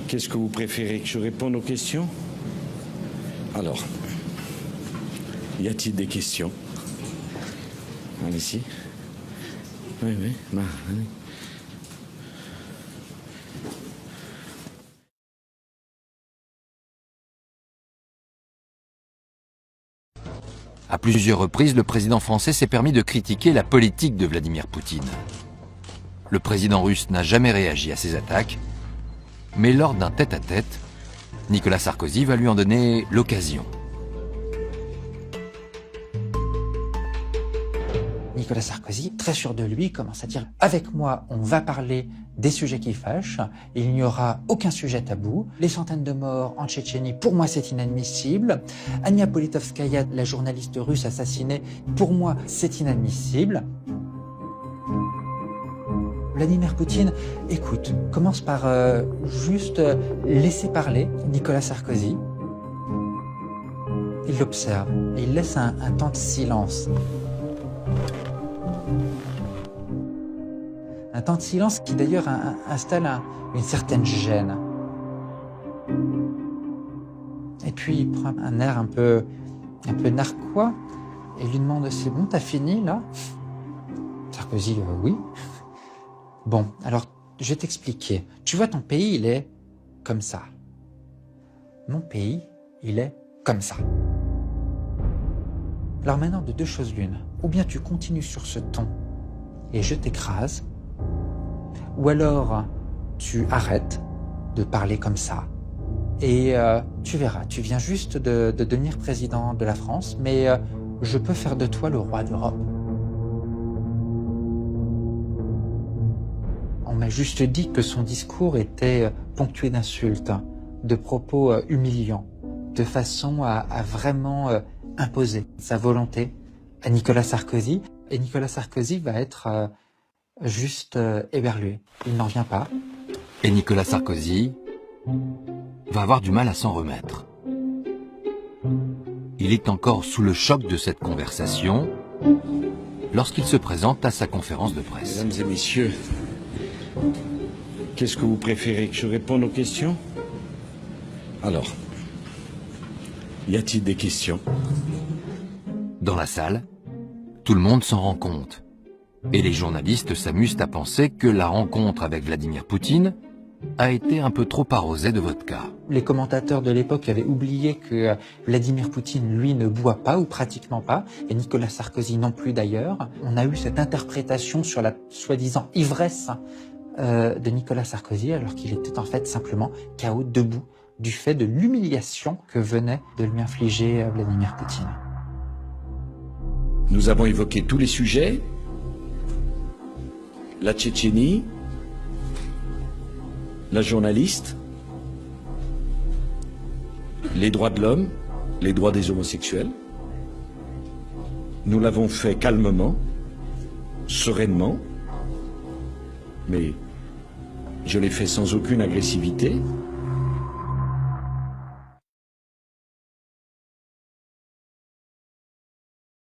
Qu'est-ce que vous préférez que je réponde aux questions? Alors, y a-t-il des questions? Allez-y. Oui, allez. À plusieurs reprises, le président français s'est permis de critiquer la politique de Vladimir Poutine. Le président russe n'a jamais réagi à ces attaques, mais lors d'un tête-à-tête, Nicolas Sarkozy va lui en donner l'occasion. Nicolas Sarkozy, très sûr de lui, commence à dire « Avec moi, on va parler des sujets qui fâchent, il n'y aura aucun sujet tabou. Les centaines de morts en Tchétchénie, pour moi, c'est inadmissible. Ania Politkovskaya, la journaliste russe assassinée, pour moi, c'est inadmissible. » Vladimir Poutine, écoute, commence par juste laisser parler Nicolas Sarkozy. Il l'observe et il laisse un temps de silence. Un temps de silence qui d'ailleurs installe une certaine gêne. Et puis il prend un air un peu narquois et lui demande « C'est bon, t'as fini là ?» Sarkozy « Oui. » Bon, alors je vais t'expliquer. Tu vois, ton pays, il est comme ça. Mon pays, il est comme ça. Alors maintenant, de deux choses l'une. Ou bien tu continues sur ce ton et je t'écrase, ou alors tu arrêtes de parler comme ça et tu verras, tu viens juste de devenir président de la France, mais je peux faire de toi le roi d'Europe. On m'a juste dit que son discours était ponctué d'insultes, de propos humiliants, de façon à vraiment imposer sa volonté à Nicolas Sarkozy. Et Nicolas Sarkozy va être juste éberlué. Il n'en vient pas. Et Nicolas Sarkozy va avoir du mal à s'en remettre. Il est encore sous le choc de cette conversation lorsqu'il se présente à sa conférence de presse. Mesdames et messieurs, qu'est-ce que vous préférez que je réponde aux questions? Alors, y a-t-il des questions? Dans la salle, tout le monde s'en rend compte. Et les journalistes s'amusent à penser que la rencontre avec Vladimir Poutine a été un peu trop arrosée de vodka. Les commentateurs de l'époque avaient oublié que Vladimir Poutine, lui, ne boit pas ou pratiquement pas, et Nicolas Sarkozy non plus d'ailleurs. On a eu cette interprétation sur la soi-disant ivresse de Nicolas Sarkozy, alors qu'il était en fait simplement KO debout du fait de l'humiliation que venait de lui infliger Vladimir Poutine. Nous avons évoqué tous les sujets, la Tchétchénie, la journaliste, les droits de l'homme, les droits des homosexuels. Nous l'avons fait calmement, sereinement, mais je l'ai fait sans aucune agressivité.